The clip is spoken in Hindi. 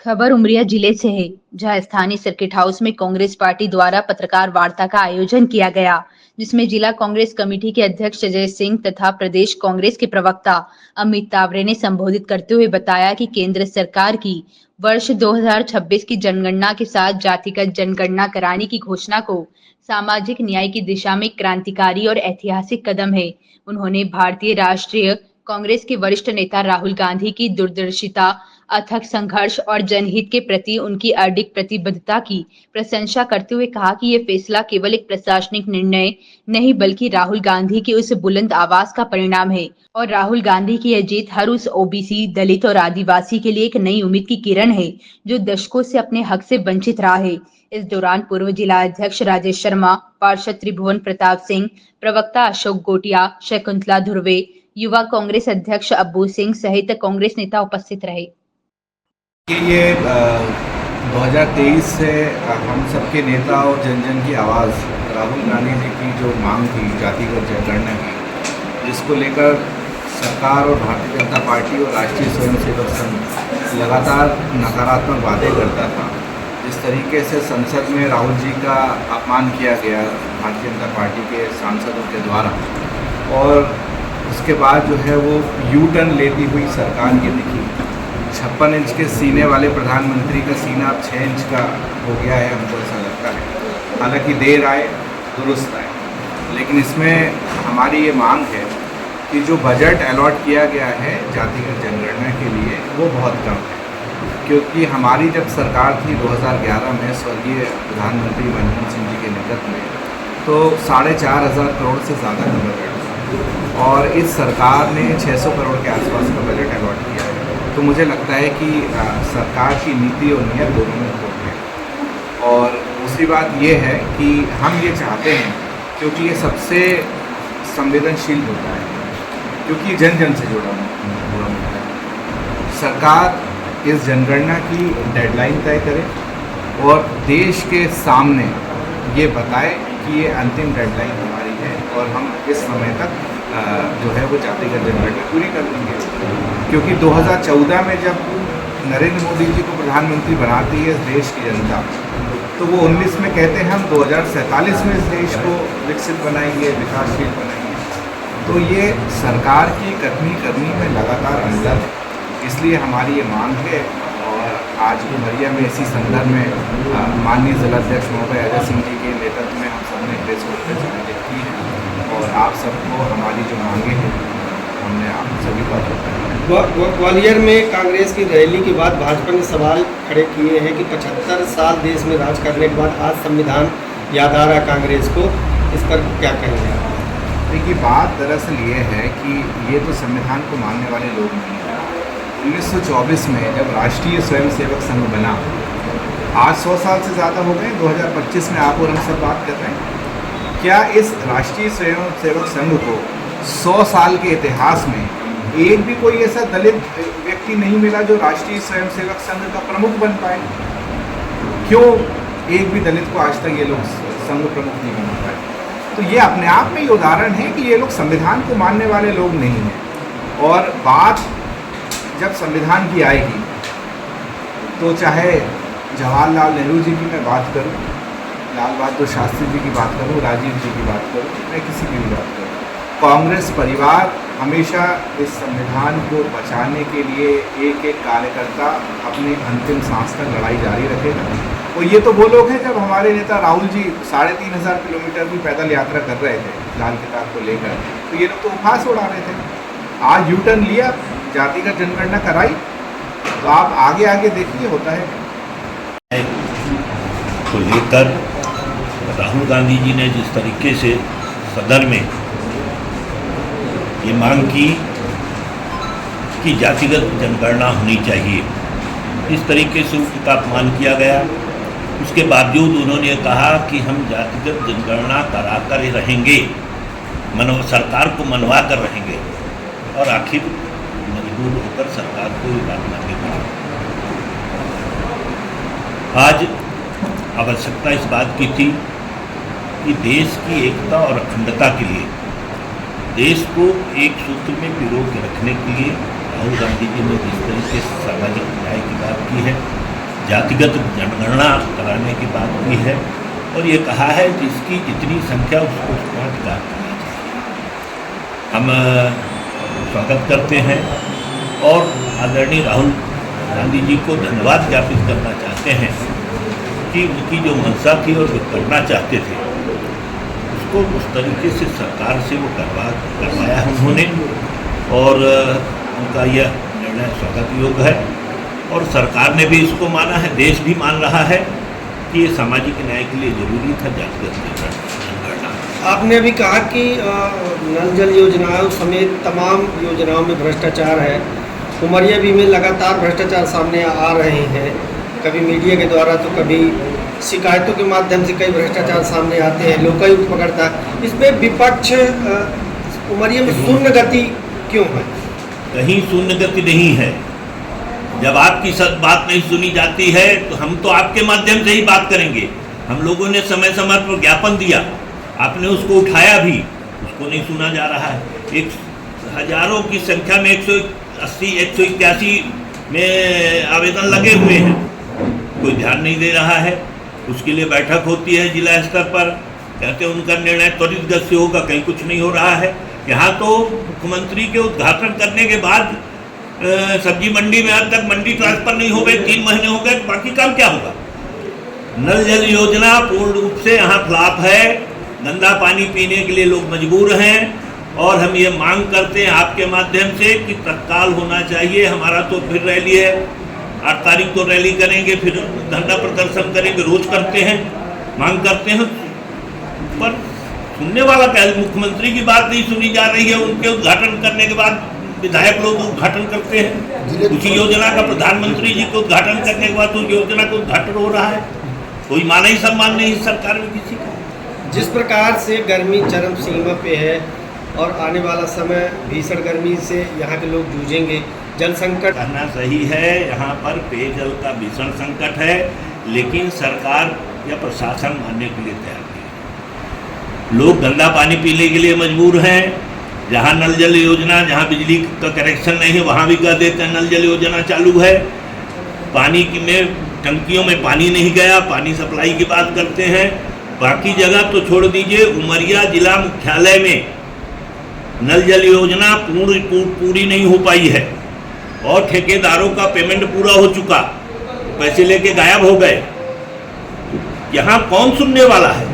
खबर उमरिया जिले से है, जहां स्थानीय सर्किट हाउस में कांग्रेस पार्टी द्वारा पत्रकार वार्ता का आयोजन किया गया, जिसमें जिला कांग्रेस कमेटी के अध्यक्ष अजय सिंह तथा प्रदेश कांग्रेस के प्रवक्ता अमित तावरे ने संबोधित करते हुए बताया कि केंद्र सरकार की वर्ष 2026 की जनगणना के साथ जातिगत जनगणना कराने की घोषणा को सामाजिक न्याय की दिशा में क्रांतिकारी और ऐतिहासिक कदम है। उन्होंने भारतीय राष्ट्रीय कांग्रेस के वरिष्ठ नेता राहुल गांधी की दूरदर्शिता, अथक संघर्ष और जनहित के प्रति उनकी अडिग प्रतिबद्धता की प्रशंसा करते हुए कहा कि ये फैसला केवल एक प्रशासनिक निर्णय नहीं बल्कि राहुल गांधी की उस बुलंद आवाज का परिणाम है और राहुल गांधी की यह जीत हर उस ओबीसी, दलित और आदिवासी के लिए एक नई उम्मीद की किरण है जो दशकों से अपने हक से वंचित रहा है। इस दौरान पूर्व जिला अध्यक्ष राजेश शर्मा, पार्षद त्रिभुवन प्रताप सिंह, प्रवक्ता अशोक गोटिया, शकुंतला धुर्वे, युवा कांग्रेस अध्यक्ष अब्बू सिंह सहित कांग्रेस नेता उपस्थित रहे। ये 2023 से हम सबके नेता और जन जन की आवाज़ राहुल गांधी जी की जो मांग थी जातिगत जनगणना की, जिसको लेकर सरकार और भारतीय जनता पार्टी और राष्ट्रीय स्वयंसेवक संघ लगातार नकारात्मक बातें करता था। जिस तरीके से संसद में राहुल जी का अपमान किया गया भारतीय जनता पार्टी के सांसदों के द्वारा, और उसके बाद जो है वो यू टर्न लेती हुई सरकार ये दिखी। 56 इंच के सीने वाले प्रधानमंत्री का सीना अब 6 इंच का हो गया है, हमको ऐसा लगता है। हालांकि देर आए दुरुस्त आए, लेकिन इसमें हमारी ये मांग है कि जो बजट अलॉट किया गया है जातिगत जनगणना के लिए वो बहुत कम है, क्योंकि हमारी जब सरकार थी 2011 में स्वर्गीय प्रधानमंत्री मनमोहन सिंह जी के नेतृत्व में, तो 4,500 करोड़ से ज़्यादा का बजट था और इस सरकार ने 600 करोड़ के आसपास का बजट अलॉट किया है। तो मुझे लगता है कि सरकार की नीति और नीयत दोनों में खोट है। और दूसरी बात ये है कि हम ये चाहते हैं, क्योंकि ये सबसे संवेदनशील होता है, क्योंकि जन जन से जुड़ा हुआ मुद्दा है। सरकार इस जनगणना की डेडलाइन तय करे और देश के सामने ये बताए कि ये अंतिम डेडलाइन हमारी है और हम इस समय तक जो है वो जातिगत जनगणना पूरी कर देंगे। क्योंकि 2014 में जब नरेंद्र मोदी जी को प्रधानमंत्री बनाती है इस देश की जनता, तो वो 19 में कहते हैं हम 2047 में इस देश को विकसित बनाएंगे, विकासशील बनाएंगे। तो ये सरकार की कथनी करनी में लगातार अंतर है, इसलिए हमारी ये मांग है। और आज उमरिया में इसी संदर्भ में माननीय जिलाध्यक्ष महोदय अजय सिंह जी के नेतृत्व में हम सबने प्रेस कॉन्फ्रेंस आयोजित की है और आप सबको हमारी जो मांगे हैं हमने आप सभी को बताया। ग्वालियर में कांग्रेस की रैली के बाद भाजपा ने सवाल खड़े किए हैं कि 75 साल देश में राज करने के बाद आज संविधान याद आ रहा है कांग्रेस को, इस पर क्या कहेंगे आप? देखिए, बात दरअसल ये है कि ये तो संविधान को मानने वाले लोग नहीं हैं। 1924 में जब राष्ट्रीय स्वयंसेवक संघ बना, आज 100 साल से ज़्यादा हो गए, 2025 में आप और हम सब बात कर रहे हैं। क्या इस राष्ट्रीय स्वयंसेवक संघ को 100 साल के इतिहास में एक भी कोई ऐसा दलित व्यक्ति नहीं मिला जो राष्ट्रीय स्वयंसेवक संघ का प्रमुख बन पाए? क्यों एक भी दलित को आज तक ये लोग संघ प्रमुख नहीं बना पाए? तो ये अपने आप में ही उदाहरण है कि ये लोग संविधान को मानने वाले लोग नहीं हैं। और बात जब संविधान की आएगी तो चाहे जवाहरलाल नेहरू जी की मैं बात करूं, लाल बहादुर शास्त्री जी की बात करूं, राजीव जी की बात करूं, मैं किसी की भी बात करूं, कांग्रेस परिवार हमेशा इस संविधान को बचाने के लिए एक एक कार्यकर्ता अपनी अंतिम सांस तक लड़ाई जारी रखेगा। और ये तो वो लोग हैं, जब हमारे नेता राहुल जी 3,500 किलोमीटर की पैदल यात्रा कर रहे थे लाल किताब को लेकर, तो ये लोग तो उपहास उड़ा रहे थे। आज यू टर्न लिया, जातिगत जनगणना कराई, तो आप आगे आगे देखिए होता है। को लेकर राहुल गांधी जी ने जिस तरीके से सदन में ये मांग की कि जातिगत जनगणना होनी चाहिए, इस तरीके से उनका अपमान किया गया। उसके बावजूद उन्होंने कहा कि हम जातिगत जनगणना कराकर ही रहेंगे, सरकार को मनवा कर रहेंगे, और आखिर मजबूर होकर सरकार को ये बात माननी पड़ी। आज आवश्यकता इस बात की थी कि देश की एकता और अखंडता के लिए, देश को एक सूत्र में पिरो के रखने के लिए राहुल गांधी जी ने जिस तरीके से सामाजिक न्याय की बात की है, जातिगत जनगणना कराने की बात की है और ये कहा है कि इसकी जितनी संख्या उसको 5 लाख करना चाहिए। हम स्वागत करते हैं और आदरणीय राहुल गांधी जी को धन्यवाद ज्ञापित करना चाहते हैं कि उनकी जो मंशा थी और जो करना चाहते थे उसको उस तरीके से सरकार से वो करवाया उन्होंने और उनका यह निर्णय स्वागत योग्य है और सरकार ने भी इसको माना है, देश भी मान रहा है कि ये सामाजिक न्याय के लिए जरूरी था जातिगत जनगणना। आपने अभी कहा कि नल जल योजनाओं समेत तमाम योजनाओं में भ्रष्टाचार है। उमरिया भी में लगातार भ्रष्टाचार सामने आ रहे हैं, कभी मीडिया के द्वारा तो कभी शिकायतों के माध्यम से कई भ्रष्टाचार सामने आते हैं, लोकायुक्त पकड़ता है। इसमें विपक्ष उमरिया में शून्य गति क्यों है? कहीं शून्य गति नहीं है। जब आपकी बात नहीं सुनी जाती है तो हम तो आपके माध्यम से ही बात करेंगे। हम लोगों ने समय समय पर ज्ञापन दिया, आपने उसको उठाया भी, उसको नहीं सुना जा रहा है। एक हजारों की संख्या में 180 181 में आवेदन लगे हुए हैं, कोई ध्यान नहीं दे रहा है। उसके लिए बैठक होती है जिला स्तर पर, कहते हैं उनका निर्णय त्वरित गति से होगा, कहीं कुछ नहीं हो रहा है। यहाँ तो मुख्यमंत्री के उद्घाटन करने के बाद सब्जी मंडी में अब तक मंडी ट्रांसफर नहीं हो गई, 3 महीने हो गए, बाकी काम क्या होगा? नल जल योजना पूर्ण रूप से यहाँ फ्लॉप है। गंदा पानी पीने के लिए लोग मजबूर हैं और हम ये मांग करते हैं आपके माध्यम से कि तत्काल होना चाहिए। हमारा तो फिर रैली है, 8 तारीख को रैली करेंगे, फिर धरना प्रदर्शन करेंगे, रोज करते हैं, मांग करते हैं, पर सुनने वाला क्या? मुख्यमंत्री की बात नहीं सुनी जा रही है। उनके उद्घाटन करने के बाद विधायक लोग उद्घाटन करते हैं, उसी योजना का प्रधानमंत्री जी को उद्घाटन करने के बाद उस योजना का उद्घाटन हो रहा है। कोई माना ही सम्मान नहीं इस सरकार में किसी का। जिस प्रकार से गर्मी चरम सीमा पे है और आने वाला समय भीषण गर्मी से यहाँ के लोग जूझेंगे, जल संकट कहना सही है, यहाँ पर पेयजल का भीषण संकट है, लेकिन सरकार या प्रशासन मानने के लिए तैयार नहीं। लोग गंदा पानी पीने के लिए मजबूर हैं। जहाँ नल जल योजना, जहाँ बिजली का कनेक्शन नहीं है वहाँ भी कह देते हैं नल जल योजना चालू है। पानी की में टंकियों में पानी नहीं गया, पानी सप्लाई की बात करते हैं। बाकी जगह तो छोड़ दीजिए, उमरिया जिला मुख्यालय में नल जल योजना पूरी नहीं हो पाई है और ठेकेदारों का पेमेंट पूरा हो चुका, पैसे लेके गायब हो गए। यहाँ कौन सुनने वाला है?